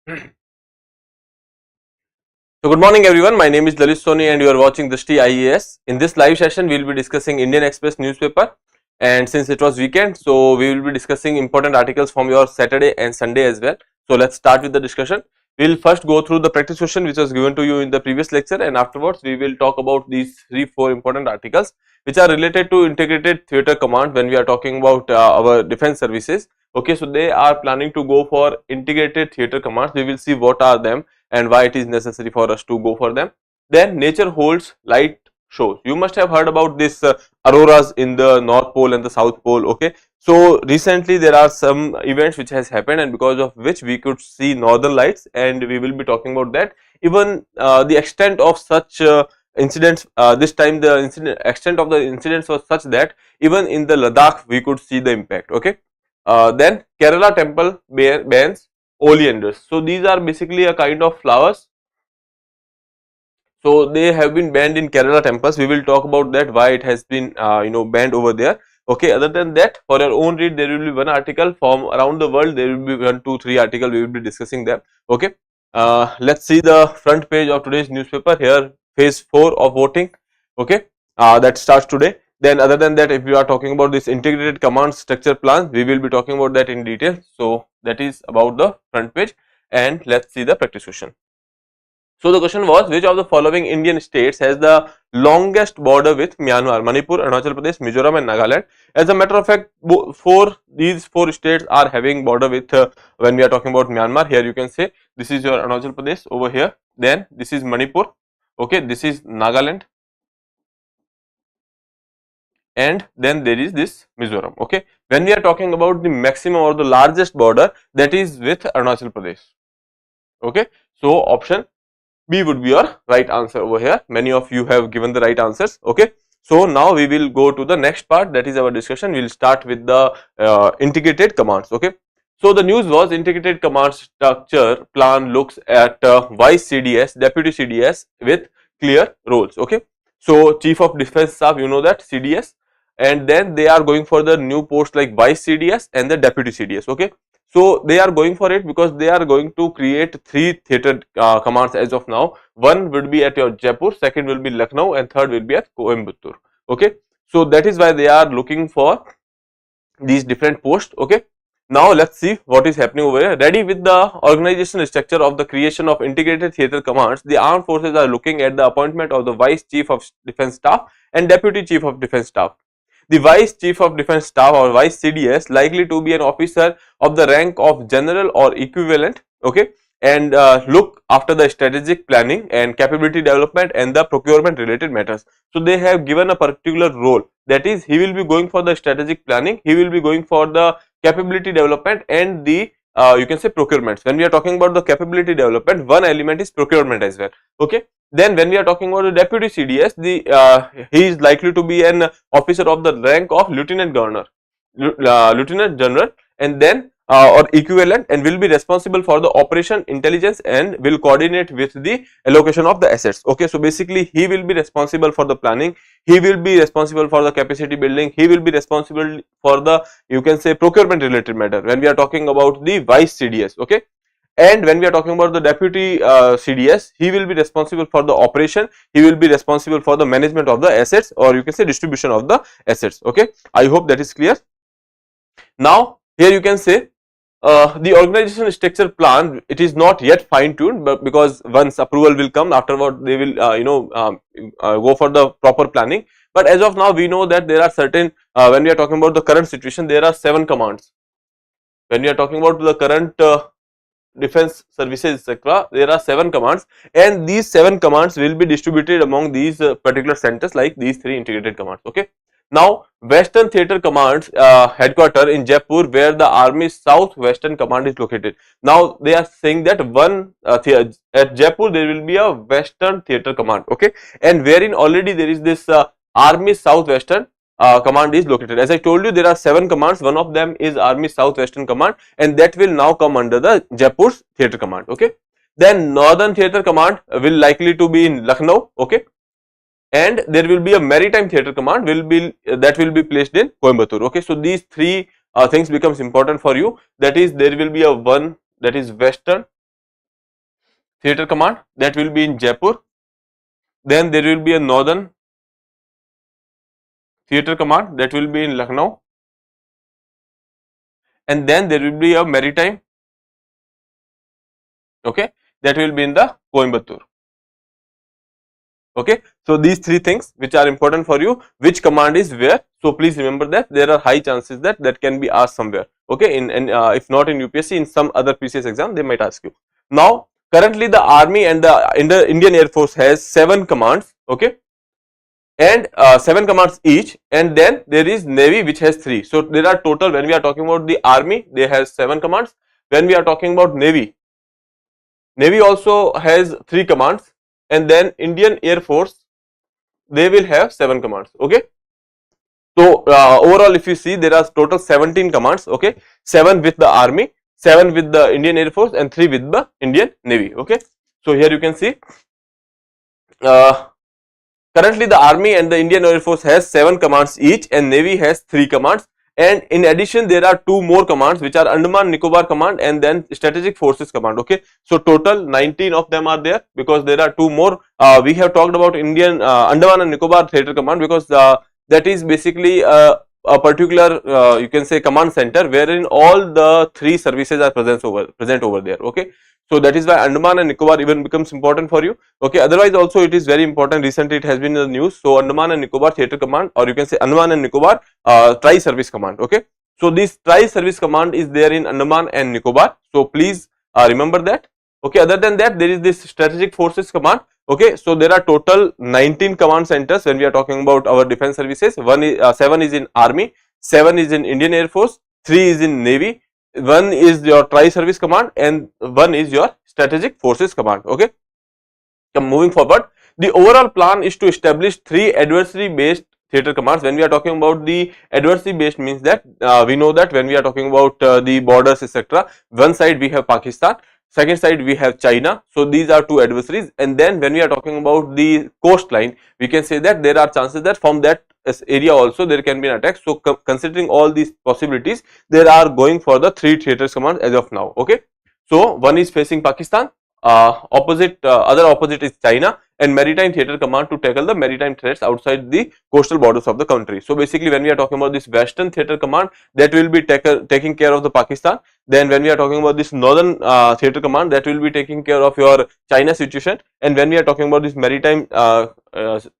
So good morning everyone, my name is Lalit Soni and you are watching Drishti IAS. In this live session, we will be discussing Indian Express newspaper, and since it was weekend, so we will be discussing important articles from your Saturday and Sunday as well. So let's start with the discussion. We will first go through the practice question which was given to you in the previous lecture, and afterwards we will talk about these 3-4 important articles which are related to integrated theatre command when we are talking about our defense services. Okay, so they are planning to go for integrated theatre commands. We will see what are them and why it is necessary for us to go for them. Then nature holds light shows. You must have heard about this auroras in the North Pole and the South Pole. Okay, so recently there are some events which has happened, and because of which we could see northern lights, and we will be talking about that. Even the extent of such incidents, this time the extent of the incidents was such that even in the Ladakh we could see the impact. Okay, then Kerala temple bans oleanders. So these are basically a kind of flowers. So they have been banned in Kerala temples. We will talk about that, why it has been banned over there. Okay, other than that, for your own read, there will be one article from around the world. There will be 1, 2, 3 article. We will be discussing them. Okay, let's see the front page of today's newspaper. Here, phase 4 of voting. Okay, that starts today. Then other than that, if we are talking about this integrated command structure plan, we will be talking about that in detail. So that is about the front page, and let's see the practice question. So the question was, which of the following Indian states has the longest border with Myanmar? Manipur, Arunachal Pradesh, Mizoram and Nagaland. As a matter of fact, these four states are having border with when we are talking about Myanmar. Here you can say this is your Arunachal Pradesh over here, then this is Manipur, okay, this is Nagaland, and then there is this Mizoram. Okay, when we are talking about the maximum or the largest border, that is with Arunachal Pradesh. Okay, so option B would be your right answer over here. Many of you have given the right answers. Okay, so now we will go to the next part, that is our discussion. We will start with the integrated commands. Okay, so the news was integrated command structure plan looks at vice CDS, deputy CDS with clear roles. Okay, so chief of defense staff, you know that CDS, and then they are going for the new post like vice CDS and the deputy CDS. Okay, so they are going for it because they are going to create 3 theatre commands as of now. One would be at your Jaipur, second will be Lucknow, and third will be at Coimbatore. Okay, so that is why they are looking for these different posts. Okay, now let's see what is happening over here. Ready with the organizational structure of the creation of integrated theatre commands, the armed forces are looking at the appointment of the vice chief of defense staff and deputy chief of defense staff. The Vice Chief of Defence Staff or Vice CDS likely to be an officer of the rank of general or equivalent, okay, and look after the strategic planning and capability development and the procurement related matters. So they have given a particular role, that is he will be going for the strategic planning, he will be going for the capability development and the you can say procurements. When we are talking about the capability development, one element is procurement as well. Okay, then when we are talking about the deputy CDS, he is likely to be an officer of the rank of lieutenant governor, lieutenant general, and then or equivalent, and will be responsible for the operation intelligence and will coordinate with the allocation of the assets. Okay, so basically he will be responsible for the planning, he will be responsible for the capacity building, he will be responsible for the, you can say, procurement related matter when we are talking about the vice CDS. Okay, and when we are talking about the deputy CDS, he will be responsible for the operation, he will be responsible for the management of the assets, or you can say distribution of the assets. Okay, I hope that is clear. Now here you can say the organization structure plan, it is not yet fine tuned, but because once approval will come, afterward they will go for the proper planning. But as of now we know that there are certain when we are talking about the current situation, there are 7 commands. When we are talking about the current defense services etc., there are 7 commands, and these 7 commands will be distributed among these particular centers like these 3 integrated commands. Okay, now Western Theatre Command's headquarter in Jaipur, where the Army's South Western Command is located. Now they are saying that one at Jaipur there will be a Western Theatre Command. Okay, and wherein already there is this Army South Western command is located. As I told you, there are 7 commands, one of them is Army Southwestern Command, and that will now come under the Jaipur's Theatre Command. Okay, then Northern Theatre Command will likely to be in Lucknow. Okay, and there will be a Maritime Theatre Command that will be placed in Coimbatore. Okay, so these 3 things becomes important for you, that is there will be a one that is Western, theatre command that will be in Jaipur. Then there will be a northern theatre command that will be in Lucknow, and then there will be a maritime, okay, that will be in the Coimbatore. Okay, so these three things which are important for you, which command is where. So please remember that there are high chances that that can be asked somewhere. Okay, if not in UPSC, in some other PCS exam they might ask you. Now currently the army and the Indian Air Force has 7 commands. Okay, and 7 commands each, and then there is Navy which has 3. So there are total, when we are talking about the army, they have 7 commands. When we are talking about Navy also has 3 commands, and then Indian Air Force, they will have 7 commands. Okay, so overall if you see, there are total 17 commands. Okay, 7 with the army, 7 with the Indian Air Force, and 3 with the Indian Navy. Okay, so here you can see currently the army and the Indian Air Force has 7 commands each, and Navy has 3 commands. And in addition, there are 2 more commands which are Andaman Nicobar command and then Strategic Forces command. Okay, so total 19 of them are there, because there are 2 more. We have talked about Indian Andaman and Nicobar theatre command, because that is basically a particular you can say command center wherein all the 3 services are present over there. Okay, so that is why Andaman and Nicobar even becomes important for you. Okay, otherwise also it is very important. Recently it has been in the news. So Andaman and Nicobar theatre command, or you can say Andaman and Nicobar tri-service command. Okay, so this tri-service command is there in Andaman and Nicobar. So please remember that. Okay, other than that, there is this Strategic Forces command. Okay, so there are total 19 command centers when we are talking about our defense services. 7 is in Army, 7 is in Indian Air Force, 3 is in Navy, 1 is your tri-service command, and 1 is your Strategic Forces command. Okay, moving forward, the overall plan is to establish 3 adversary based theatre commands. When we are talking about the adversary based, means that we know that when we are talking about the borders etc., one side we have Pakistan, second side we have China. So these are 2 adversaries, and then when we are talking about the coastline, we can say that there are chances that from that area also there can be an attack. So considering all these possibilities, they are going for the 3 theatre commands as of now. Okay, so one is facing Pakistan, other opposite is China, and maritime theatre command to tackle the maritime threats outside the coastal borders of the country. So basically when we are talking about this western theatre command, that will be taking care of the Pakistan. Then when we are talking about this northern theatre command, that will be taking care of your China situation, and when we are talking about this maritime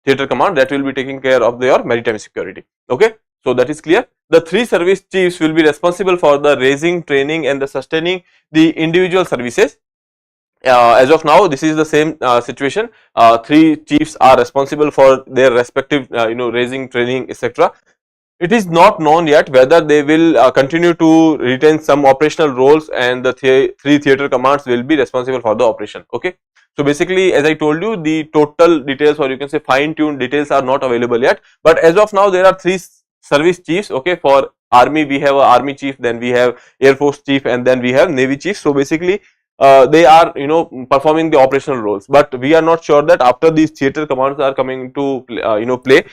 theatre command, that will be taking care of your maritime security. Okay, so that is clear. The 3 service chiefs will be responsible for the raising, training, and the sustaining the individual services. As of now, this is the same situation. 3 chiefs are responsible for their respective raising, training, etc. It is not known yet whether they will continue to retain some operational roles, and the 3 theatre commands will be responsible for the operation. Okay, so basically as I told you, the total details, or you can say fine tuned details, are not available yet, but as of now there are 3 service chiefs. Okay, for army we have a army chief, then we have Air Force chief, and then we have Navy chief. So basically they are performing the operational roles, but we are not sure that after these theatre commands are coming to play,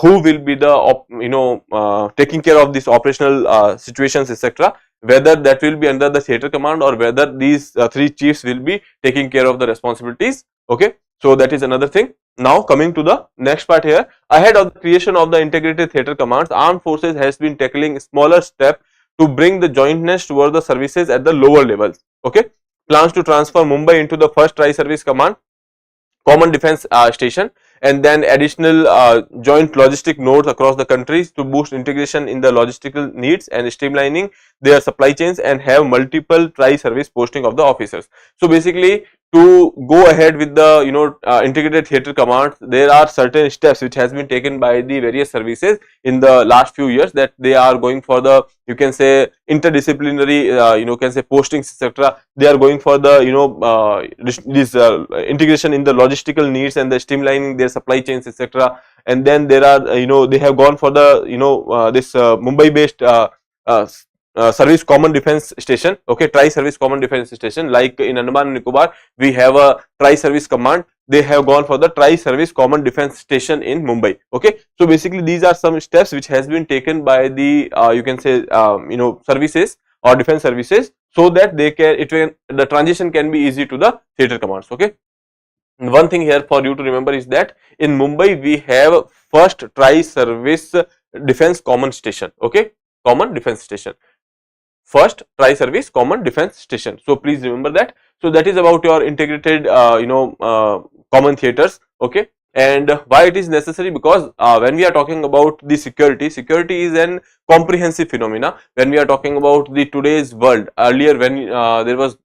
who will be the taking care of these operational situations etc., whether that will be under the theatre command or whether these 3 chiefs will be taking care of the responsibilities. Okay, so that is another thing. Now coming to the next part here, ahead of the creation of the integrated theatre commands, armed forces has been tackling smaller step to bring the jointness towards the services at the lower levels. Okay, plans to transfer Mumbai into the first tri-service command, common defense station, and then additional joint logistic nodes across the countries to boost integration in the logistical needs and streamlining their supply chains, and have multiple tri-service posting of the officers. So basically, to go ahead with the integrated theatre commands, there are certain steps which has been taken by the various services in the last few years, that they are going for the, you can say, interdisciplinary you can say postings etc. They are going for the this integration in the logistical needs and the streamlining their supply chains etc. And then there are they have gone for the this Mumbai based service common defense station. Okay, tri-service common defense station, like in Andaman and Nicobar we have a tri-service command. They have gone for the tri-service common defense station in Mumbai. Okay, so basically these are some steps which has been taken by the you can say services or defense services, so that the transition can be easy to the theater commands. Okay. One thing here for you to remember is that in Mumbai we have first tri-service defense common station. Okay, common defense station. First tri-service common defense station. So please remember that. So that is about your integrated, common theaters. Okay, and why it is necessary? Because when we are talking about the security is an comprehensive phenomena. When we are talking about the today's world, earlier when there was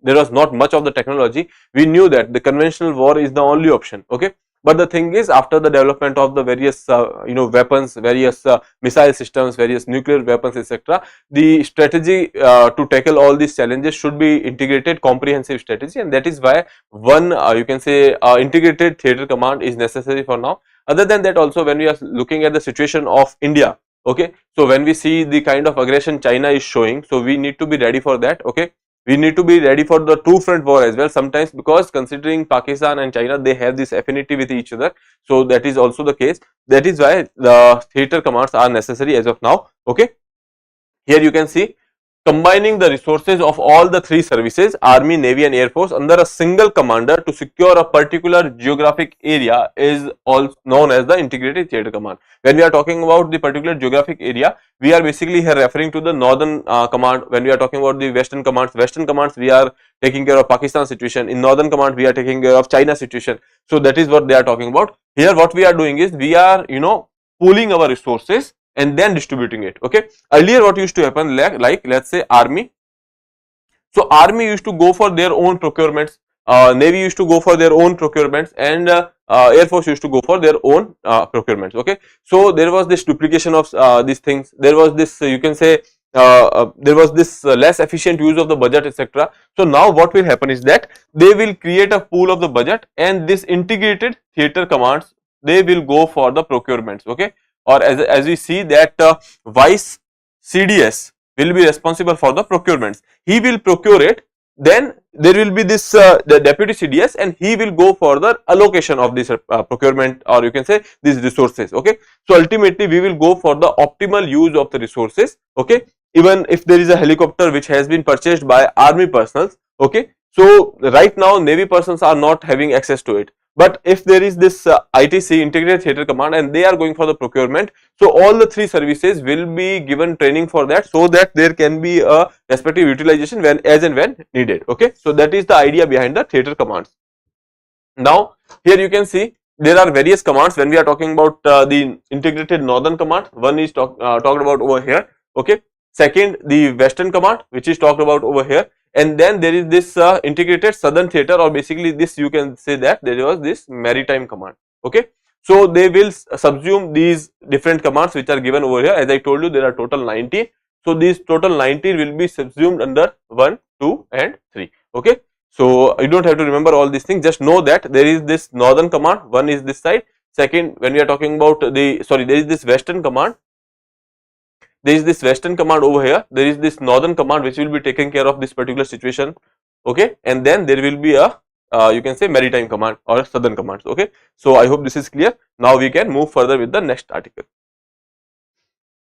there was not much of the technology, we knew that the conventional war is the only option. Okay, but the thing is, after the development of the various weapons, various missile systems, various nuclear weapons, etc., the strategy to tackle all these challenges should be integrated, comprehensive strategy, and that is why one you can say integrated theater command is necessary for now. Other than that, also when we are looking at the situation of India, okay, so when we see the kind of aggression China is showing, so we need to be ready for that. Okay, we need to be ready for the two front war as well sometimes, because considering Pakistan and China, they have this affinity with each other. So that is also the case. That is why the theater commands are necessary as of now. Okay, here you can see combining the resources of all the three services, Army, Navy and Air Force, under a single commander to secure a particular geographic area is also known as the integrated theater command. When we are talking about the particular geographic area, we are basically here referring to the northern command. When we are talking about the western commands, we are taking care of Pakistan situation. In northern command, we are taking care of China situation. So that is what they are talking about. Here what we are doing is, we are pooling our resources and then distributing it. Okay, earlier what used to happen, like let's say Army, so Army used to go for their own procurements, Navy used to go for their own procurements, and Air Force used to go for their own procurements. Okay, so there was this duplication of these things. There was this you can say there was this less efficient use of the budget, etc. So now what will happen is that they will create a pool of the budget, and this integrated theater commands, they will go for the procurements. Okay, or as we see that Vice CDS will be responsible for the procurements. He will procure it, then there will be this the deputy CDS, and he will go for the allocation of this procurement, or you can say these resources. Okay, so ultimately we will go for the optimal use of the resources. Okay, even if there is a helicopter which has been purchased by Army personnel. Okay, so right now Navy persons are not having access to it. But if there is this ITC, integrated theater command, and they are going for the procurement, so all the three services will be given training for that, so that there can be a respective utilization as and when needed. Okay, so that is the idea behind the theater commands. Now here you can see there are various commands. When we are talking about the integrated northern command, one is talked about over here. Okay, second, the western command, which is talked about over here. And then there is this integrated southern theater, or basically this you can say that there was this maritime command. Okay, so they will subsume these different commands which are given over here. As I told you, there are total 19. So these total 19 will be subsumed under 1, 2 and 3. Okay, so you don't have to remember all these things. Just know that there is this northern command, one is this side. Second, when we are talking about there is this western command. There is this western command over here, there is this northern command which will be taking care of this particular situation. Okay, and then there will be a you can say maritime command or southern commands. Okay, so I hope this is clear. Now we can move further with the next article.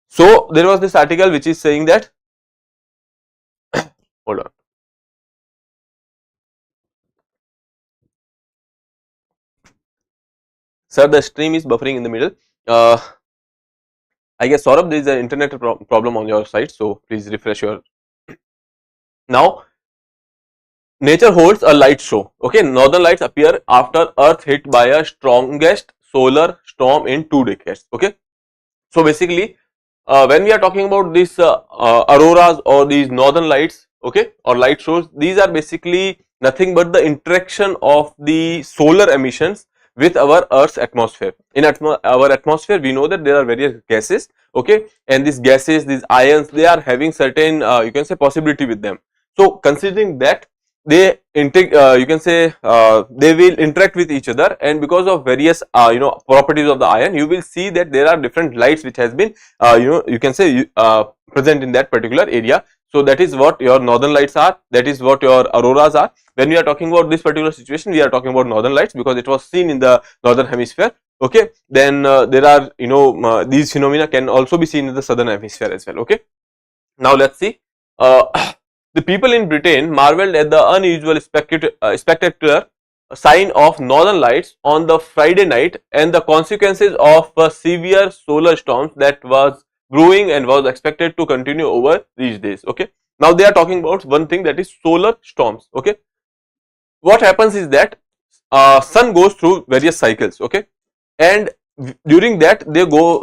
So there was this article which is saying that hold on, sir, the stream is buffering in the middle. I guess Saurabh, there is an internet problem on your side, so please refresh your. Now, nature holds a light show. Okay, northern lights appear after Earth hit by a strongest solar storm in 2 decades. Okay, so basically, when we are talking about these auroras or these northern lights, okay, or light shows, these are basically nothing but the interaction of the solar emissions with our Earth's atmosphere. In our atmosphere, we know that there are various gases, okay, and these gases, these ions, they are having certain you can say possibility with them. So considering that, they you can say they will interact with each other, and because of various properties of the ion, you will see that there are different lights which has been you can say present in that particular area. So that is what your northern lights are, that is what your auroras are. When we are talking about this particular situation, we are talking about northern lights because it was seen in the northern hemisphere. Okay, then there are these phenomena can also be seen in the southern hemisphere as well. Okay, Now let's see. The people in Britain marveled at the unusual spectacular sign of northern lights on the Friday night and the consequences of a severe solar storm that was brewing and was expected to continue over these days. Okay. Now they are talking about one thing, that is solar storms. Okay. What happens is that sun goes through various cycles. Okay. And during that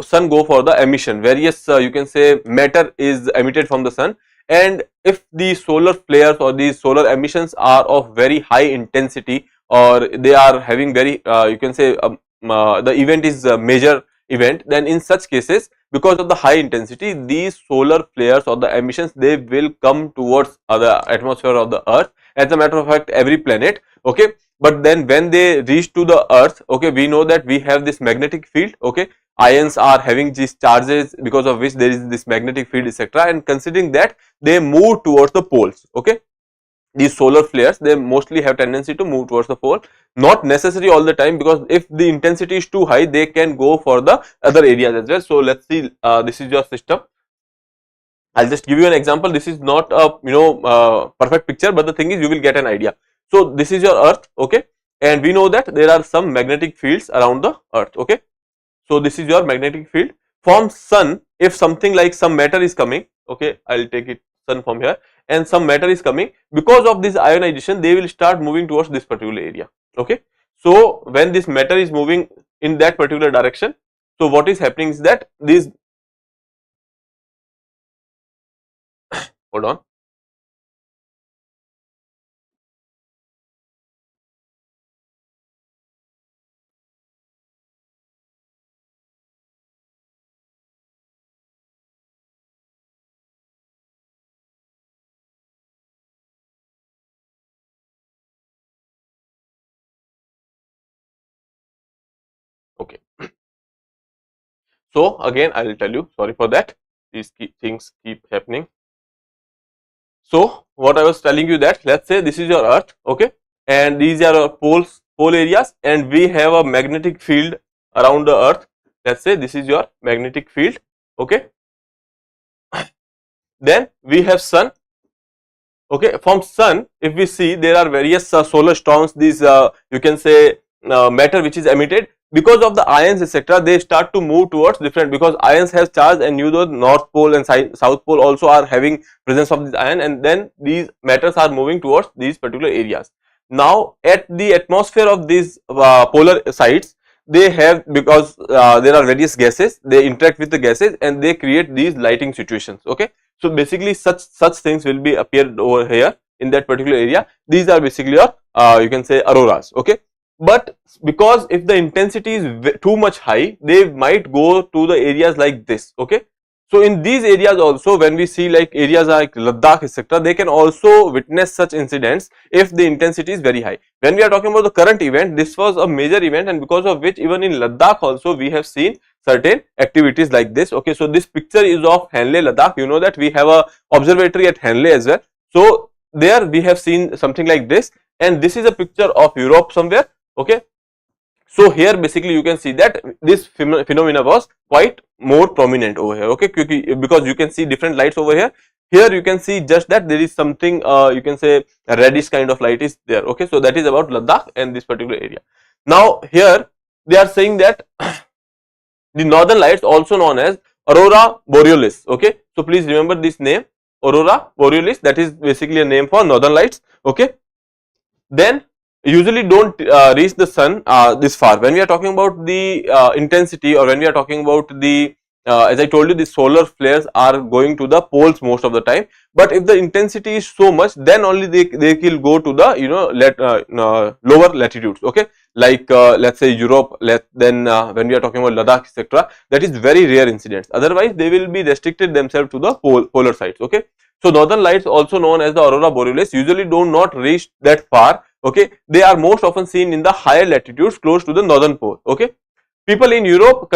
sun go for the emission, various you can say matter is emitted from the sun, and if the solar flares or these solar emissions are of very high intensity, or they are having very you can say the event is a major event, then in such cases, because of the high intensity, these solar flares or the emissions, they will come towards the atmosphere of the earth. As a matter of fact, every planet. Okay. But then when they reach to the earth, okay, we know that we have this magnetic field. Okay, ions are having these charges, because of which there is this magnetic field, etc., and considering that, they move towards the poles. Okay, these solar flares, they mostly have tendency to move towards the pole, not necessary all the time, because if the intensity is too high, they can go for the other areas as well. So let's see, this is your system. I'll just give you an example. This is not a perfect picture, but the thing is, you will get an idea. So this is your earth. Okay, and we know that there are some magnetic fields around the earth. Okay, so this is your magnetic field. From sun, if something like some matter is coming, okay, I'll take it sun from here, and some matter is coming, because of this ionization, they will start moving towards this particular area. Okay, so when this matter is moving in that particular direction, so what is happening is that these, hold on. Okay. So again, I will tell you, sorry for that, these things keep happening. So what I was telling you, that let's say this is your earth. Okay, and these are our pole areas, and we have a magnetic field around the earth. Let's say this is your magnetic field. Okay, then we have sun. Okay, from sun, if we see, there are various solar storms, these you can say matter which is emitted, because of the ions, etc., they start to move towards different, because ions have charge, and you know, north pole and south pole also are having presence of this ion, and then these matters are moving towards these particular areas. Now at the atmosphere of these polar sites, they have, because there are various gases, they interact with the gases and they create these lighting situations. Okay, so basically such things will be appeared over here in that particular area. These are basically your you can say auroras. Okay, but because if the intensity is too much high, they might go to the areas like this. Okay, so in these areas also, when we see like areas like Ladakh, etc., they can also witness such incidents if the intensity is very high. When we are talking about the current event, this was a major event, and because of which even in Ladakh also we have seen certain activities like this. Okay, so this picture is of Hanle, Ladakh. You know that we have a observatory at Hanle as well. So there we have seen something like this, and this is a picture of Europe somewhere. Okay, so here basically you can see that this phenomena was quite more prominent over here. Okay, because you can see different lights over here. Here you can see just that there is something you can say a reddish kind of light is there. Okay, so that is about Ladakh and this particular area. Now here they are saying that the northern lights, also known as aurora borealis. Okay, so please remember this name, aurora borealis, that is basically a name for northern lights. Okay, then usually don't reach the sun this far. When we are talking about the intensity, or when we are talking about the as I told you, the solar flares are going to the poles most of the time, but if the intensity is so much, then only they will go to the lower latitudes. Okay, like let's say Europe, then when we are talking about Ladakh, etc., that is very rare incidents. Otherwise they will be restricted themselves to the polar sites. Okay, so northern lights, also known as the aurora borealis, usually do not reach that far. Okay, they are most often seen in the higher latitudes close to the northern pole. Okay, people in European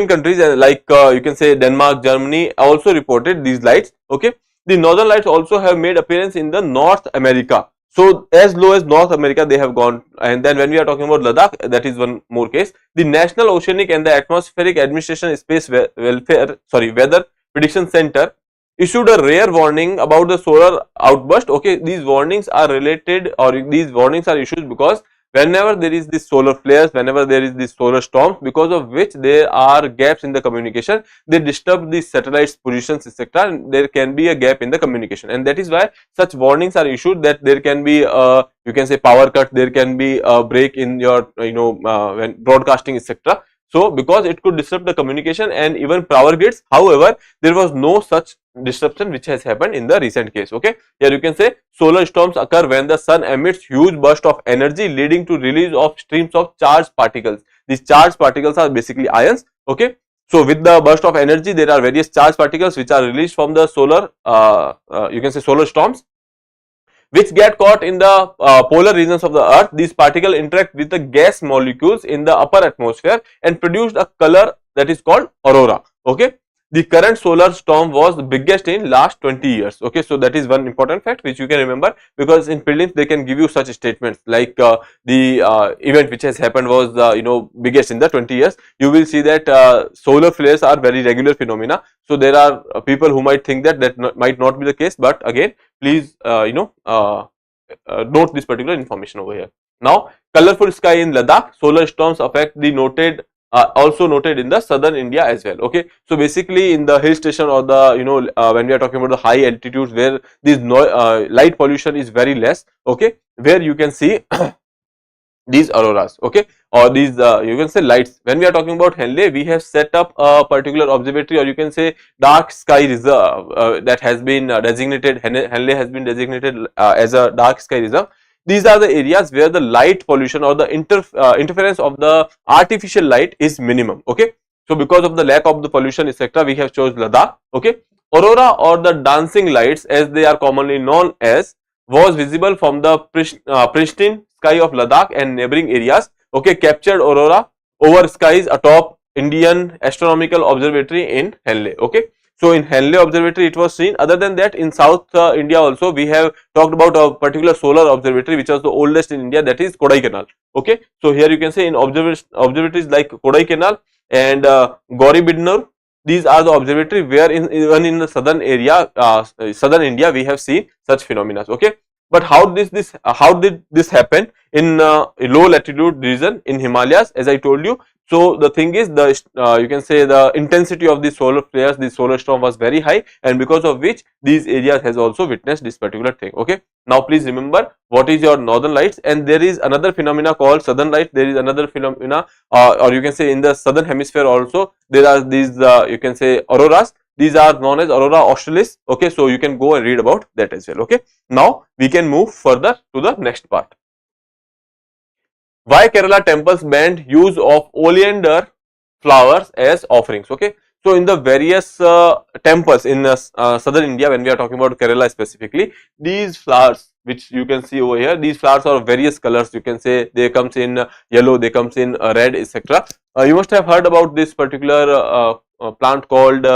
countries like you can say Denmark, Germany also reported these lights. Okay, the northern lights also have made appearance in the North America. So as low as North America they have gone. And then when we are talking about Ladakh, that is one more case. The National Oceanic and the Atmospheric Administration Weather Prediction Center issued a rare warning about the solar outburst. Okay, these warnings are related, or these warnings are issued because whenever there is this solar flares, whenever there is this solar storms, because of which there are gaps in the communication, they disturb the satellites positions, etc., and there can be a gap in the communication, and that is why such warnings are issued, that there can be a, you can say, power cut, there can be a break in your when broadcasting, etc. So because it could disrupt the communication and even power grids. However, there was no such disruption which has happened in the recent case. Okay, here you can say solar storms occur when the sun emits huge burst of energy leading to release of streams of charged particles. These charged particles are basically ions. Okay, so with the burst of energy, there are various charged particles which are released from the solar you can say solar storms, which get caught in the polar regions of the earth. These particles interact with the gas molecules in the upper atmosphere and produced a color that is called aurora. Okay, the current solar storm was the biggest in last 20 years. Okay, so that is one important fact which you can remember, because in prelims they can give you such statements like the event which has happened was biggest in the 20 years. You will see that solar flares are very regular phenomena. So there are people who might think that might not be the case, but again, please note this particular information over here. Now, colorful sky in Ladakh, solar storms affect the noted also noted in the southern India as well. Okay, so basically in the hill station, or the when we are talking about the high altitudes where this light pollution is very less. Okay, where you can see these auroras. Okay, or these you can say lights. When we are talking about Henley, we have set up a particular observatory, or you can say dark sky reserve that has been designated. Henley has been designated as a dark sky reserve. These are the areas where the light pollution or the interference of the artificial light is minimum. Okay, so because of the lack of the pollution, etc., we have chosen Ladakh. Okay, aurora, or the dancing lights as they are commonly known as, was visible from the pristine sky of Ladakh and neighboring areas. Okay, captured aurora over skies atop Indian Astronomical Observatory in Henley. Okay, so in Henley Observatory it was seen. Other than that, in South India also we have talked about a particular solar observatory which was the oldest in India, that is Kodaikanal. Okay, so here you can say in observatories like Kodaikanal and Gauribidnur, these are the observatory where even in the southern area, southern India, we have seen such phenomena. Okay, but how did this happen in a low latitude region in Himalayas, as I told you? So the thing is, the you can say the intensity of the solar flares, the solar storm was very high, and because of which these areas has also witnessed this particular thing. Okay, now please remember what is your northern lights, and there is another phenomena called southern lights. There is another phenomena, or you can say in the southern hemisphere also there are these you can say auroras. These are known as aurora australis. Okay, so you can go and read about that as well. Okay, now we can move further to the next part. Why Kerala temples banned use of oleander flowers as offerings? Okay, so in the various temples in southern India, when we are talking about Kerala specifically, these flowers which you can see over here, these flowers are of various colors. You can say they comes in yellow, they comes in red, etc. You must have heard about this particular plant called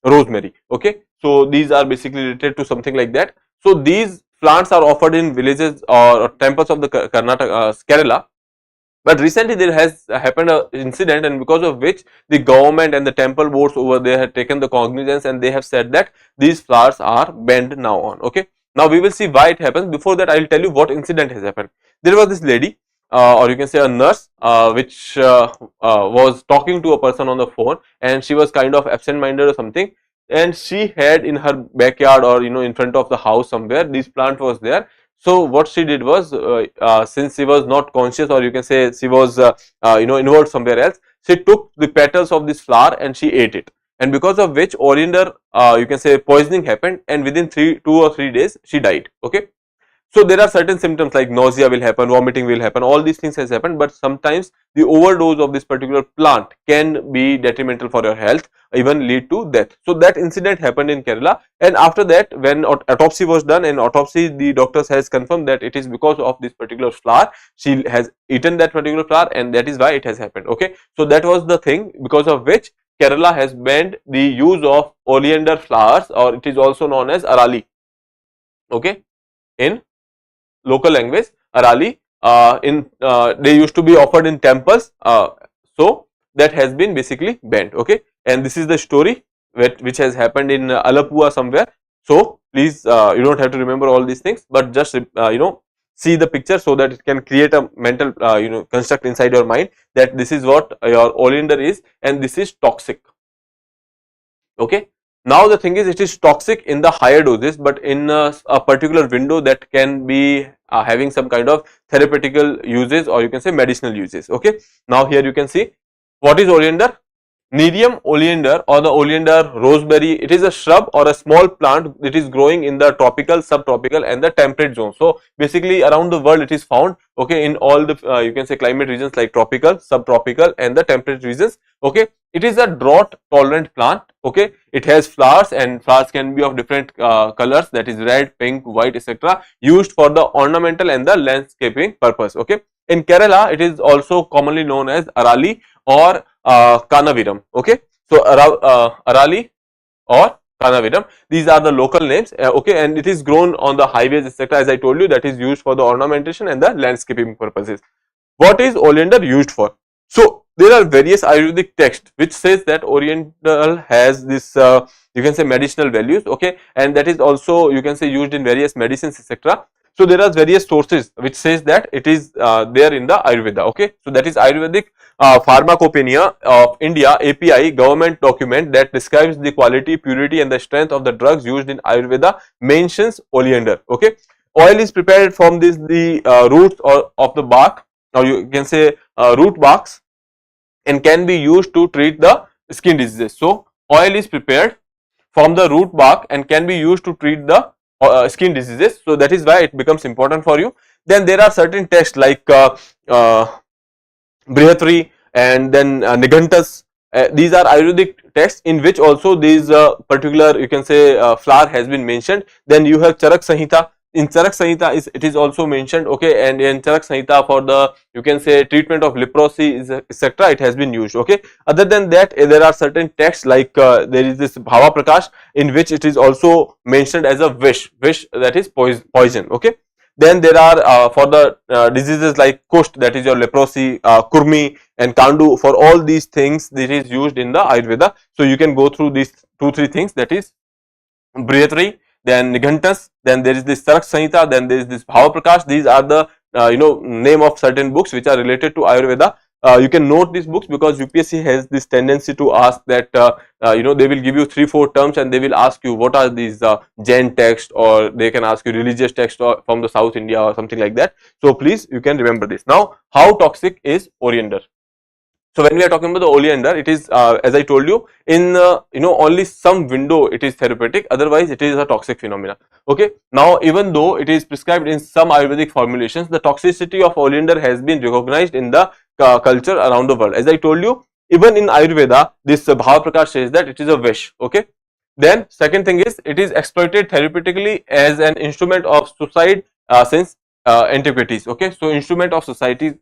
rosemary. Okay, so these are basically related to something like that. So these plants are offered in villages or temples of the Karnataka, Kerala. But recently there has happened an incident, and because of which the government and the temple boards over there have taken the cognizance, and they have said that these flowers are banned now on. Okay, now we will see why it happens. Before that, I will tell you what incident has happened. There was this lady, or you can say a nurse, which was talking to a person on the phone, and she was kind of absent-minded or something, and she had in her backyard, or in front of the house somewhere, this plant was there. So what she did was, since she was not conscious, or you can say she was involved somewhere else, she took the petals of this flower and she ate it, and because of which oleander you can say poisoning happened, and within 2 or 3 days she died. Okay, so there are certain symptoms like nausea will happen, vomiting will happen, all these things has happened, but sometimes the overdose of this particular plant can be detrimental for your health, even lead to death. So that incident happened in Kerala, and after that, when autopsy was done, and autopsy, the doctors has confirmed that it is because of this particular flower. She has eaten that particular flower, and that is why it has happened. Okay, so that was the thing because of which Kerala has banned the use of oleander flowers, or it is also known as arali. Okay, in local language, arali, they used to be offered in temples, so that has been basically banned. Okay, and this is the story. which has happened in Alapua somewhere. So please, you don't have to remember all these things, but just see the picture so that it can create a mental construct inside your mind that this is what your oleander is and this is toxic. Okay. Now the thing is, it is toxic in the higher doses, but in a particular window that can be having some kind of therapeutical uses, or you can say medicinal uses. Okay. Now here you can see what is oleander. Nerium oleander or the oleander roseberry, it is a shrub or a small plant that is growing in the tropical, subtropical and the temperate zone. So basically around the world it is found, okay, in all the you can say climate regions like tropical, subtropical and the temperate regions. Okay, it is a drought tolerant plant. Okay, it has flowers and flowers can be of different colors, that is red, pink, white, etc., used for the ornamental and the landscaping purpose. Okay, in Kerala it is also commonly known as arali or Kanaviram. Okay, so Arali or Kanaviram, these are the local names. Okay, and it is grown on the highways, etc., as I told you, that is used for the ornamentation and the landscaping purposes. What is oleander used for? So there are various Ayurvedic texts which says that oleander has this you can say medicinal values. Okay, and that is also you can say used in various medicines, etc. So there are various sources which says that it is there in the Ayurveda. Okay, so that is Ayurvedic Pharmacopoeia of India API government document that describes the quality, purity and the strength of the drugs used in Ayurveda mentions oleander. Okay, oil is prepared from the roots or of the bark, or you can say root barks, and can be used to treat the skin diseases. So oil is prepared from the root bark and can be used to treat the skin diseases. So that is why it becomes important for you. Then there are certain texts like Brihatri and then Nigantas. These are Ayurvedic texts in which also these particular you can say flower has been mentioned. Then you have Charak Samhita. In Charak Samhita it is also mentioned. Okay, and in Charak Samhita for the you can say treatment of leprosy etc., it has been used. Okay, other than that there are certain texts like there is this Bhava Prakash in which it is also mentioned as a vish, that is poison. Okay, then there are for the diseases like Kusht, that is your leprosy, Kurmi and Kandu. For all these things this is used in the Ayurveda. So you can go through these 2-3 things, that is Brihatri, then Nigantas, then there is this Charak Samhita, then there is this Bhava Prakash. These are the name of certain books which are related to Ayurveda. You can note these books because UPSC has this tendency to ask that they will give you 3-4 terms and they will ask you what are these Jain text, or they can ask you religious text from the South India or something like that. So please you can remember this. Now how toxic is oleander? So when we are talking about the oleander, it is as I told you, in only some window it is therapeutic, otherwise it is a toxic phenomena. Okay, now even though it is prescribed in some Ayurvedic formulations, the toxicity of oleander has been recognized in the culture around the world. As I told you, even in Ayurveda this Bhava Prakash says that it is a vish. Okay, then second thing is it is exploited therapeutically as an instrument of suicide since antiquities. Okay, so instrument of suicide.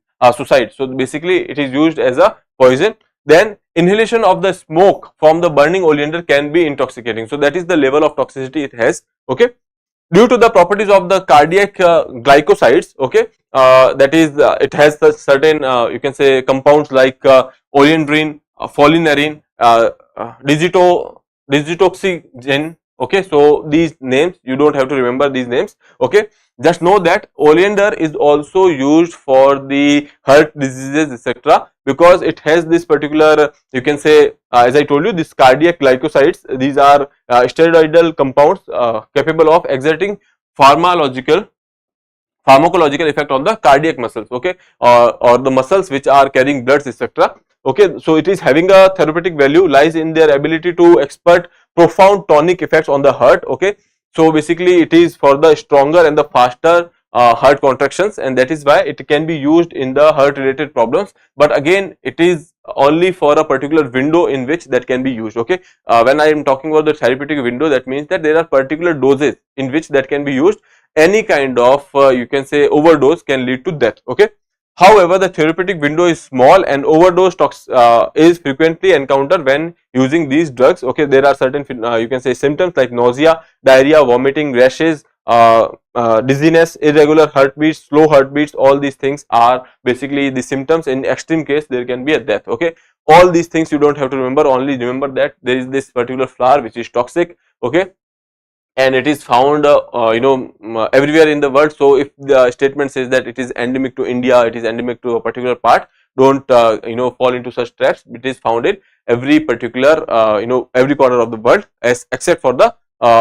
So basically it is used as a poison. Then inhalation of the smoke from the burning oleander can be intoxicating. So that is the level of toxicity it has. Okay, due to the properties of the cardiac glycosides. Okay, that is it has the certain you can say compounds like oleandrin, folinerin, digitoxygen. Okay, so these names you don't have to remember these names. Okay, just know that oleander is also used for the heart diseases etc., because it has this particular you can say as I told you, this cardiac glycosides. These are steroidal compounds capable of exerting pharmacological effect on the cardiac muscles. Okay, or the muscles which are carrying bloods etc. Okay, so it is having a therapeutic value lies in their ability to expert profound tonic effects on the heart. Okay, so basically it is for the stronger and the faster heart contractions, and that is why it can be used in the heart related problems, but again it is only for a particular window in which that can be used. Okay, when I am talking about the therapeutic window, that means that there are particular doses in which that can be used. Any kind of you can say overdose can lead to death. Okay, however, the therapeutic window is small and overdose is frequently encountered when using these drugs. Okay, there are certain you can say symptoms like nausea, diarrhea, vomiting, rashes, dizziness, irregular heartbeats, slow heartbeats, all these things are basically the symptoms. In extreme case there can be a death. Okay, all these things you don't have to remember, only remember that there is this particular flower which is toxic. Okay, and it is found everywhere in the world. So if the statement says that it is endemic to India, it is endemic to a particular part, don't fall into such traps. It is found in every particular every corner of the world, as except for the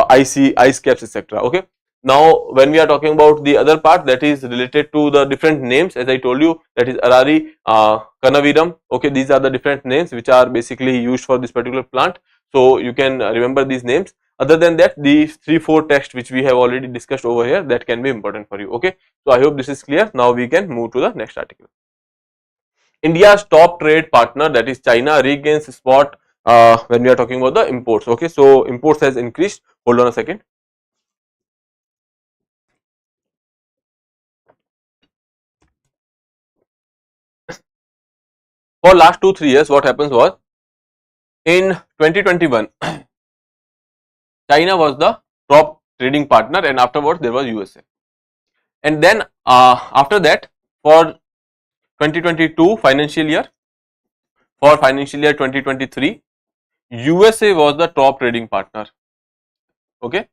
ice caps, etc. Okay, now when we are talking about the other part that is related to the different names, as I told you, that is Arari, Canavirum. Okay, these are the different names which are basically used for this particular plant, so you can remember these names. Other than that, these 3-4 texts which we have already discussed over here, that can be important for you. Okay, so I hope this is clear. Now we can move to the next article. India's top trade partner, that is China, regains spot when we are talking about the imports. Okay, so imports has increased. Hold on a second. For last 2-3 years, what happens was, in 2021, China was the top trading partner, and afterwards there was USA. And then after that, for 2022 financial year, for financial year 2023, USA was the top trading partner. Okay,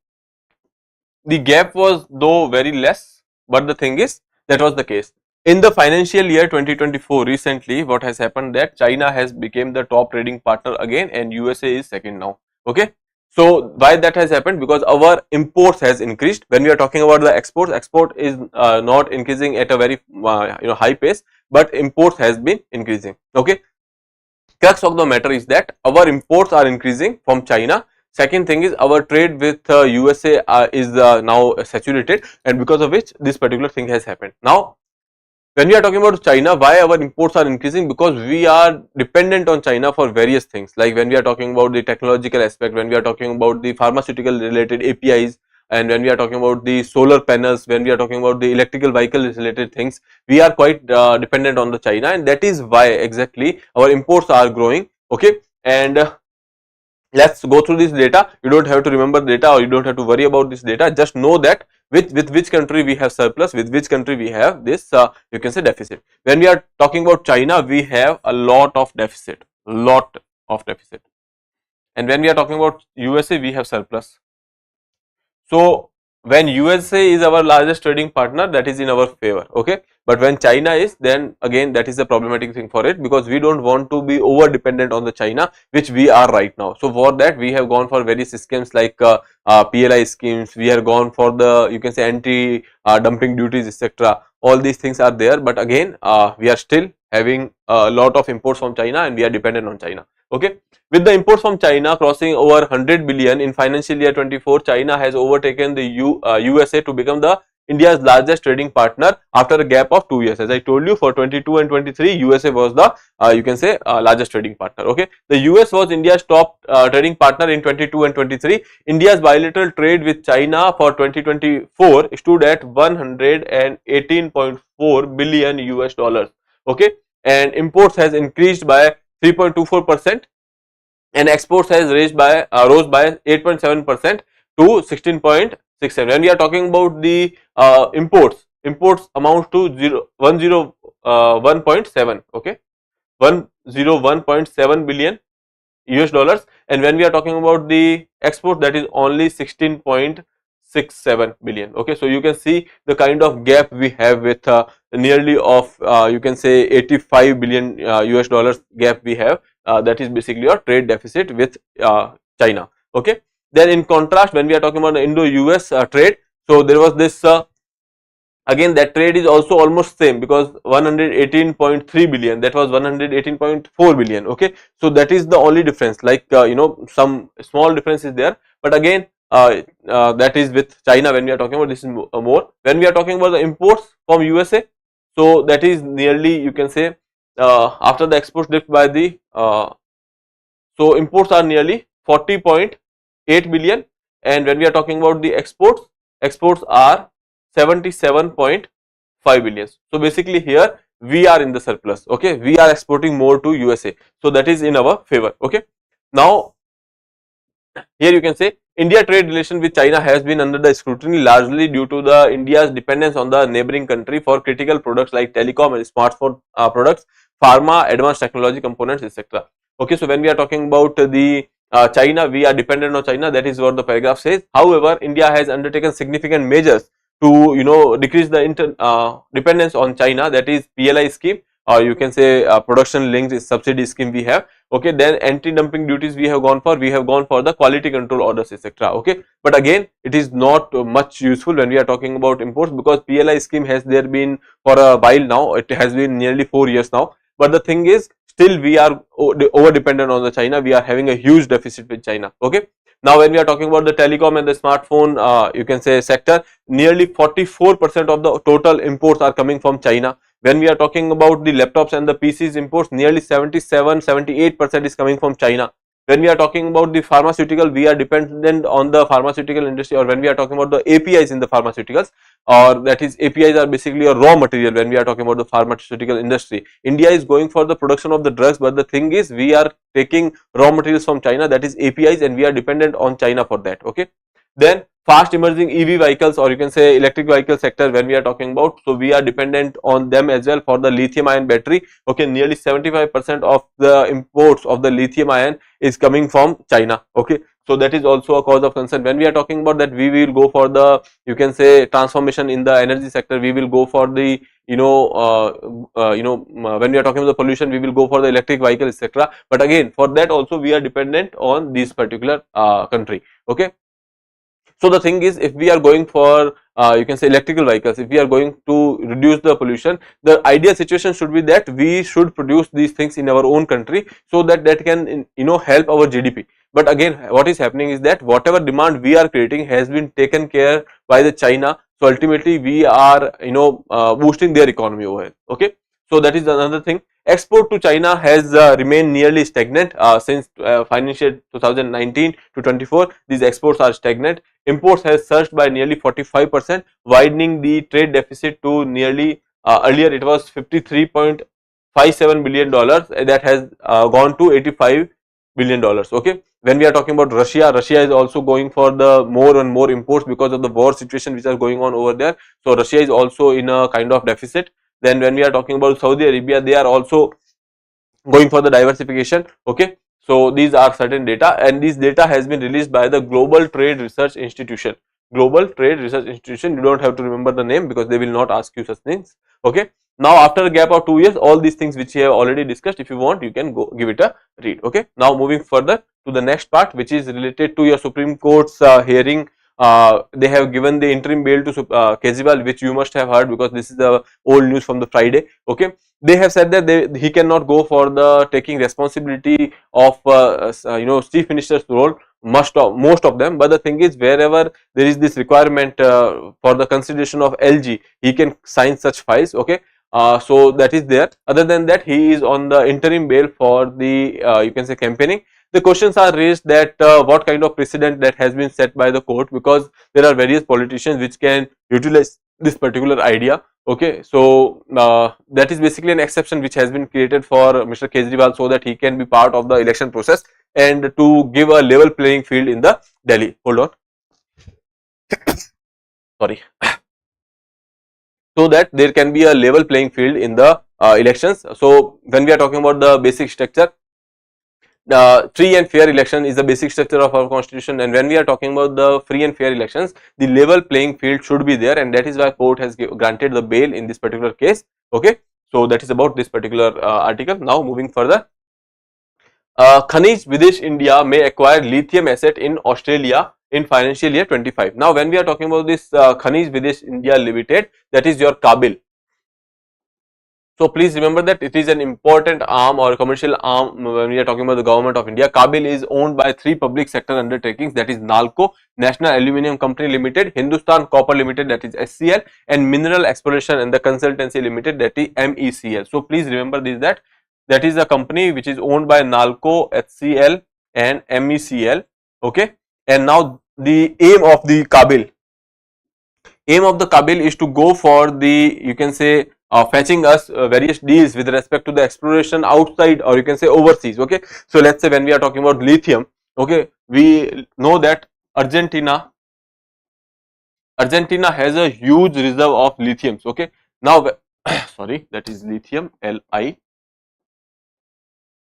the gap was though very less, but the thing is, that was the case. In the financial year 2024, recently what has happened, that China has become the top trading partner again and USA is second now. Okay, so why that has happened? Because our imports has increased. When we are talking about the exports, export is not increasing at a very high pace, but imports has been increasing. Okay, crux of the matter is that our imports are increasing from China. Second thing is, our trade with USA is now saturated, and because of which this particular thing has happened. Now when we are talking about China, why our imports are increasing? Because we are dependent on China for various things, like when we are talking about the technological aspect, when we are talking about the pharmaceutical related APIs, and when we are talking about the solar panels, when we are talking about the electrical vehicle related things, we are quite dependent on the China, and that is why exactly our imports are growing. Okay, and let's go through this data. You don't have to remember data, or you don't have to worry about this data. Just know that with which country we have surplus, with which country we have this you can say deficit. When we are talking about China, we have a lot of deficit, and when we are talking about USA, we have surplus. So when USA is our largest trading partner, that is in our favor. Okay, but when China is, then again that is a problematic thing for it, because we don't want to be over dependent on the China, which we are right now. So for that, we have gone for various schemes like PLI schemes. We have gone for the, you can say, anti dumping duties, etc. All these things are there, but again we are still having a lot of imports from China, and we are dependent on China. Okay, with the imports from China crossing over 100 billion in financial year 24, China has overtaken the USA to become the India's largest trading partner after a gap of 2 years. As I told you, for 22 and 23, USA was the you can say largest trading partner. Okay, the US was India's top trading partner in 22 and 23. India's bilateral trade with China for 2024 stood at 118.4 billion US dollars. Okay, and imports has increased by 3.24%, and exports has rose by 8.7% to 16.67. When we are talking about the imports amount to 101.7. Okay, 101.7 billion US dollars, and when we are talking about the export, that is only 16.67 billion. Okay, so you can see the kind of gap we have with nearly of you can say 85 billion US dollars gap we have. That is basically our trade deficit with China. Okay, then in contrast, when we are talking about the Indo-US trade, so there was this again that trade is also almost same, because 118.3 billion, that was 118.4 billion. Okay, so that is the only difference, like some small difference is there, but again that is with China. When we are talking about this is more. When we are talking about the imports from USA, so that is nearly, you can say, after the exports dipped by the so imports are nearly 40.8 billion, and when we are talking about the exports are 77.5 billion. So basically here we are in the surplus. Okay, we are exporting more to USA, so that is in our favor. Okay, now Here you can say India trade relation with China has been under the scrutiny largely due to the India's dependence on the neighboring country for critical products like telecom and smartphone products, pharma, advanced technology components, etc. Okay, so when we are talking about the China, we are dependent on China. That is what the paragraph says. However, India has undertaken significant measures to decrease the dependence on China. That is PLI scheme, or you can say production linked subsidy scheme we have. Okay, then anti-dumping duties we have gone for the quality control orders, etc. Okay, but again it is not much useful when we are talking about imports, because PLI scheme has there been for a while now. It has been nearly 4 years now, but the thing is still we are over dependent on the China. We are having a huge deficit with China. Okay, now when we are talking about the telecom and the smartphone you can say sector, nearly 44% of the total imports are coming from China. When we are talking about the laptops and the PCs imports, nearly 77-78% is coming from China. When we are talking about the pharmaceutical, we are dependent on the pharmaceutical industry, or when we are talking about the APIs in the pharmaceuticals, or that is APIs are basically a raw material when we are talking about the pharmaceutical industry. India is going for the production of the drugs, but the thing is we are taking raw materials from China, that is APIs, and we are dependent on China for that. Okay. Then fast emerging EV vehicles, or you can say electric vehicle sector when we are talking about, so we are dependent on them as well for the lithium ion battery. Okay, nearly 75% of the imports of the lithium ion is coming from China. Okay, so that is also a cause of concern. When we are talking about that, we will go for the, you can say, transformation in the energy sector. We will go for the when we are talking about the pollution, we will go for the electric vehicle, etc. But again, for that also we are dependent on this particular country. Okay. So the thing is, if we are going for you can say electrical vehicles, if we are going to reduce the pollution, the ideal situation should be that we should produce these things in our own country, so that that can help our GDP. But again, what is happening is that whatever demand we are creating has been taken care by the China. So ultimately we are boosting their economy over here. Okay, so that is another thing. Export to China has remained nearly stagnant since financial 2019 to 24. These exports are stagnant. Imports has surged by nearly 45%, widening the trade deficit to nearly earlier it was $53.57 billion, that has gone to $85 billion. Okay, when we are talking about Russia, Russia is also going for the more and more imports because of the war situation which are going on over there. So Russia is also in a kind of deficit. Then when we are talking about Saudi Arabia, they are also going for the diversification. Okay, so these are certain data, and this data has been released by the Global Trade Research Institution. Global Trade Research Institution, you don't have to remember the name because they will not ask you such things. Okay, now after a gap of 2 years, all these things which we have already discussed, if you want you can go give it a read. Okay, now moving further to the next part, which is related to your Supreme Court's hearing. They have given the interim bail to Kejriwal, which you must have heard because this is the old news from the Friday. Okay, they have said that he cannot go for the taking responsibility of chief minister's role, most of them. But the thing is, wherever there is this requirement for the consideration of LG, he can sign such files. Okay, so that is there. Other than that, he is on the interim bail for the you can say campaigning. The questions are raised that what kind of precedent that has been set by the court, because there are various politicians which can utilize this particular idea. Okay, so that is basically an exception which has been created for Mr. Kejriwal, so that he can be part of the election process and to give a level playing field in the Delhi. Hold on, sorry. So that there can be a level playing field in the elections. So when we are talking about the basic structure, the free and fair election is the basic structure of our constitution, and when we are talking about the free and fair elections, the level playing field should be there, and that is why court has granted the bail in this particular case. Okay, so that is about this particular article. Now moving further, Khanij Videsh India may acquire lithium asset in Australia in financial year 25. Now when we are talking about this Khanij Videsh India Limited, that is your Kabil. So please remember that it is an important arm or commercial arm when we are talking about the government of India. Kabil is owned by 3 public sector undertakings, that is NALCO, National Aluminium Company Limited, Hindustan Copper Limited, that is SCL, and Mineral Exploration and the Consultancy Limited, that is MECL. So please remember this, that is a company which is owned by NALCO, HCL and MECL. Okay, and now the aim of the Kabil is to go for the, you can say, fetching us various deals with respect to the exploration outside, or you can say overseas. Okay, so let's say when we are talking about lithium, Okay, we know that Argentina has a huge reserve of lithiums. Okay, now sorry, that is lithium, Li.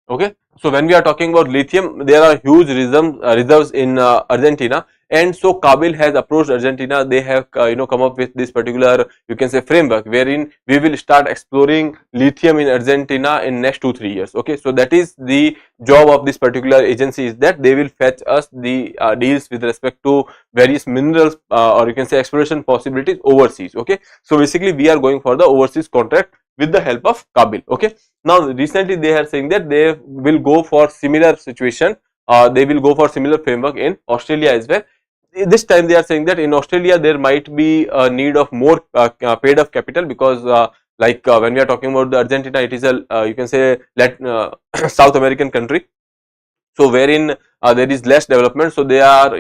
Okay, so when we are talking about lithium, there are huge reserves in Argentina, and so Kabil has approached Argentina. They have come up with this particular, you can say, framework wherein we will start exploring lithium in Argentina in next 2-3 years. Okay, so that is the job of this particular agency, is that they will fetch us the deals with respect to various minerals or you can say exploration possibilities overseas. Okay, so basically we are going for the overseas contract with the help of Kabil. Okay, now recently they are saying that they will go for similar situation, they will go for similar framework in Australia as well. This time they are saying that in Australia there might be a need of more paid up capital, because when we are talking about the Argentina, it is a you can say South American country, so wherein there is less development, so they are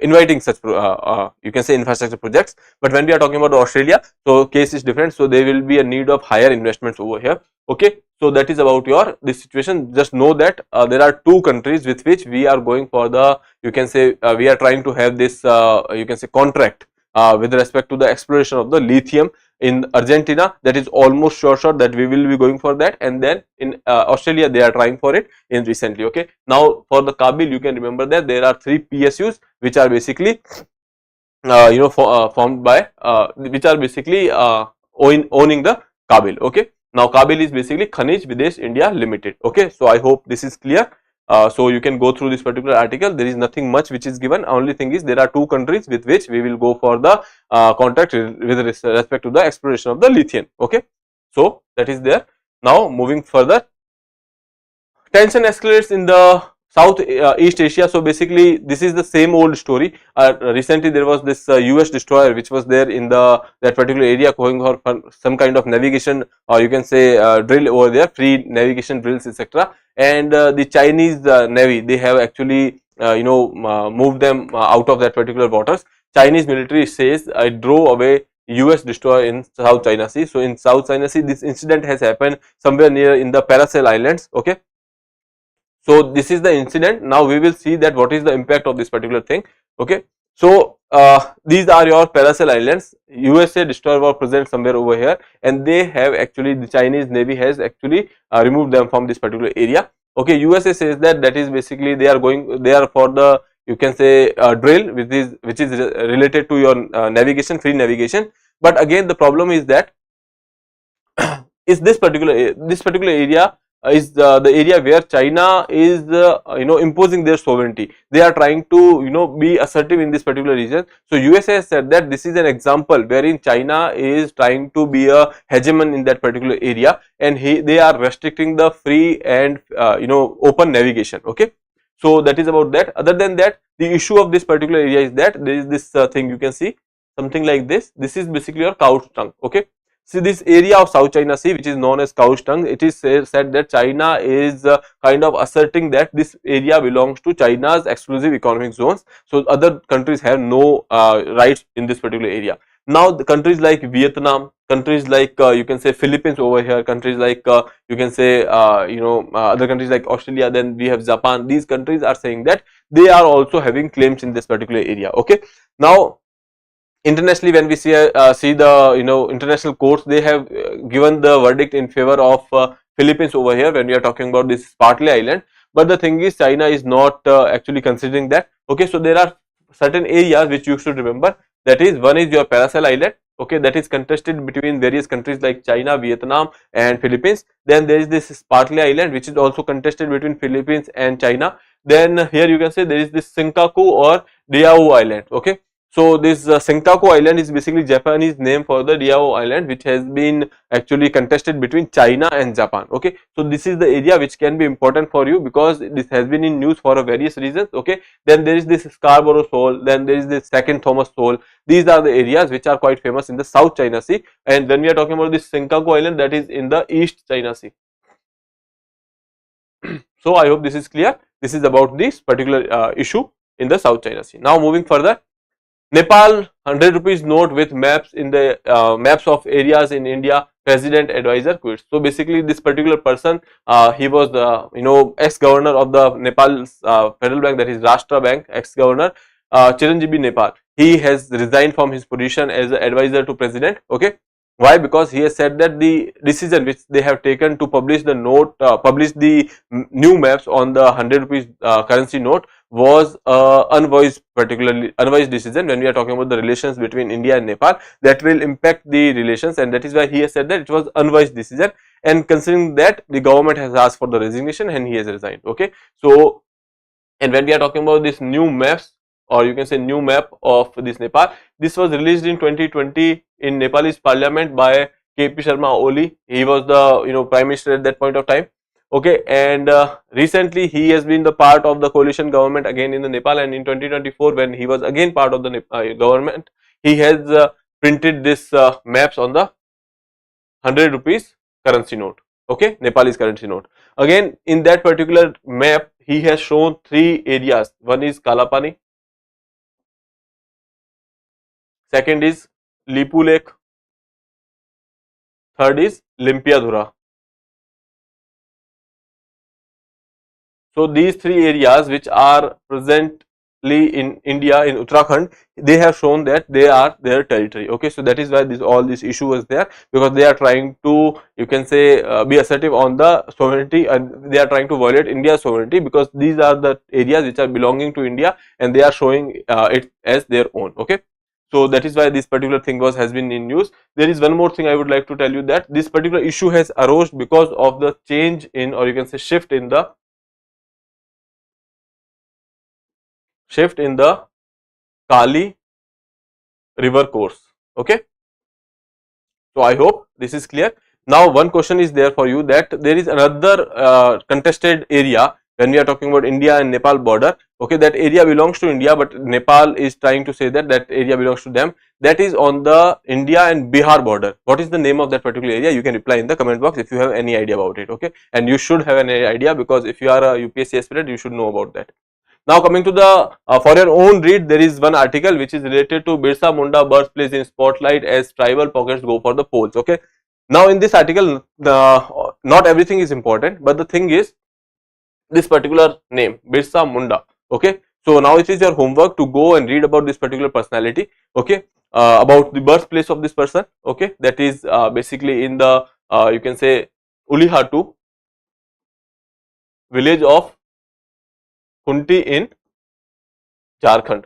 inviting such you can say infrastructure projects. But when we are talking about Australia, so case is different, so there will be a need of higher investments over here. Okay, so that is about your this situation. Just know that there are two countries with which we are going for the, you can say we are trying to have this you can say contract with respect to the exploration of the lithium in Argentina. That is almost sure that we will be going for that, and then in Australia they are trying for it in recently. Okay, now for the Kabil, you can remember that there are 3 PSUs which are basically formed by which are basically owning the Kabil. Okay, now Kabil is basically Khanij Videsh India Limited. Okay, so I hope this is clear. So you can go through this particular article. There is nothing much which is given. Only thing is there are two countries with which we will go for the contract with respect to the exploration of the lithium. Okay, so that is there. Now moving further, tension escalates in the South East Asia. So basically this is the same old story. Recently there was this US destroyer which was there in that particular area going for some kind of navigation, or you can say drill over there, free navigation drills, etc. And the Chinese Navy, they have actually moved them out of that particular waters. Chinese military says it drove away US destroyer in South China Sea. So in South China Sea, this incident has happened somewhere near in the Paracel Islands. Okay, so this is the incident. Now we will see that what is the impact of this particular thing. Okay, so these are your Paracel Islands. USA destroyer was present somewhere over here, and they have actually, the Chinese Navy has actually removed them from this particular area. Okay, USA says that is basically they are for the, you can say drill which is related to your navigation, free navigation. But again the problem is that is this particular area is the area where China is imposing their sovereignty. They are trying to be assertive in this particular region. So USA has said that this is an example wherein China is trying to be a hegemon in that particular area, and they are restricting the free and open navigation. Okay, so that is about that. Other than that, the issue of this particular area is that there is this thing, you can see something like this. This is basically your cow's tongue. Okay, see this area of South China Sea which is known as cow's tongue, it is said that China is kind of asserting that this area belongs to China's exclusive economic zones. So other countries have no rights in this particular area. Now the countries like Vietnam, countries like you can say Philippines over here, countries like you can say other countries like Australia, then we have Japan. These countries are saying that they are also having claims in this particular area. Okay, now internationally, when we see the international courts, they have given the verdict in favor of Philippines over here when we are talking about this Spratly Island. But the thing is, China is not actually considering that. Okay, so there are certain areas which you should remember. That is, one is your Paracel Island. Okay, that is contested between various countries like China, Vietnam, and Philippines. Then there is this Spratly Island, which is also contested between Philippines and China. Then here you can say there is this Senkaku or Diaoyu Island. Okay, so this Senkaku Island is basically Japanese name for the Diaoyu Island, which has been actually contested between China and Japan. Okay, so this is the area which can be important for you because this has been in news for various reasons. Okay, then there is this Scarborough Shoal, then there is this Second Thomas Shoal. These are the areas which are quite famous in the South China Sea, and then we are talking about this Senkaku Island, that is in the East China Sea. So I hope this is clear. This is about this particular issue in the South China Sea. Now moving further, Nepal 100 rupees note with maps in the maps of areas in India president advisor quits. So basically this particular person, he was the ex-governor of the Nepal federal bank, that is Rashtra Bank, ex-governor Chiranjeevi Nepal. He has resigned from his position as an advisor to president. Okay, why? Because he has said that the decision which they have taken to publish the note, publish the new maps on the 100 rupees currency note was unwise, particularly unwise decision when we are talking about the relations between India and Nepal. That will impact the relations, and that is why he has said that it was unwise decision. And considering that, the government has asked for the resignation and he has resigned. Okay, so and when we are talking about this new maps, or you can say new map of this Nepal, this was released in 2020 in Nepalese parliament by KP Sharma Oli. He was the prime minister at that point of time. Okay, and recently he has been the part of the coalition government again in the Nepal, and in 2024 when he was again part of the government, he has printed this maps on the 100 rupees currency note. Okay, Nepalese currency note. Again, in that particular map, he has shown 3 areas. One is Kalapani, second is Lipu Lake, third is Limpiadhura. So these 3 areas which are presently in India, in Uttarakhand, they have shown that they are their territory. Okay, so that is why all this issue was there, because they are trying to, you can say, be assertive on the sovereignty, and they are trying to violate India's sovereignty, because these are the areas which are belonging to India and they are showing it as their own. Okay, so that is why this particular thing has been in news. There is one more thing I would like to tell you, that this particular issue has arose because of the change in, or you can say shift in the Kali river course. Okay, so I hope this is clear. Now one question is there for you, that there is another contested area when we are talking about India and Nepal border. Okay, that area belongs to India, but Nepal is trying to say that that area belongs to them. That is on the India and Bihar border. What is the name of that particular area? You can reply in the comment box if you have any idea about it. Okay, and you should have any idea, because if you are a UPSC aspirant, you should know about that. Now coming to the for your own read, there is one article which is related to Birsa Munda birthplace in spotlight as tribal pockets go for the polls. Okay, now in this article, not everything is important, but the thing is this particular name, Birsa Munda. Okay, so now it is your homework to go and read about this particular personality. Okay, about the birthplace of this person. Okay, that is basically in the you can say Ulihatu village of Kunti in Jharkhand.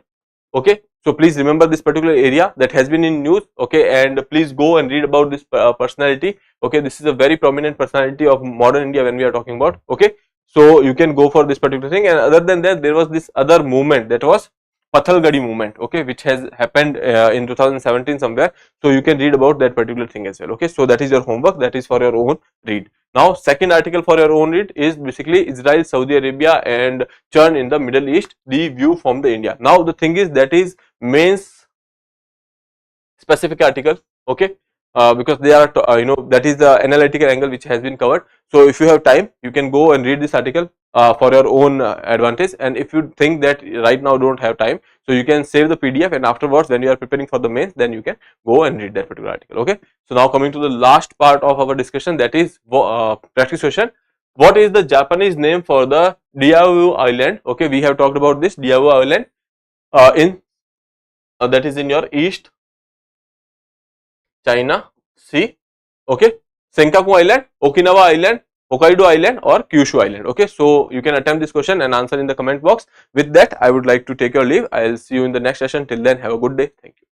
Okay, so please remember this particular area that has been in news. Okay, and please go and read about this personality. Okay, this is a very prominent personality of modern India when we are talking about. Okay, so you can go for this particular thing. And other than that, there was this other movement, that was Pathalgadi movement. Okay, which has happened in 2017 somewhere. So you can read about that particular thing as well. Okay, so that is your homework, that is for your own read. Now second article for your own read is basically Israel, Saudi Arabia and churn in the Middle East, the view from the India. Now the thing is, that is mains specific article. Okay, because they are that is the analytical angle which has been covered. So if you have time, you can go and read this article for your own advantage, and if you think that right now don't have time, so you can save the PDF, and afterwards when you are preparing for the mains, then you can go and read that particular article. Okay, so now coming to the last part of our discussion, that is practice question. What is the Japanese name for the Diaoyu Island? Okay, we have talked about this Diaoyu Island in that is in your East China Sea. Okay, Senkaku Island, Okinawa Island, Hokkaido Island or Kyushu Island. Okay, so you can attempt this question and answer in the comment box. With that, I would like to take your leave. I will see you in the next session. Till then, have a good day. Thank you.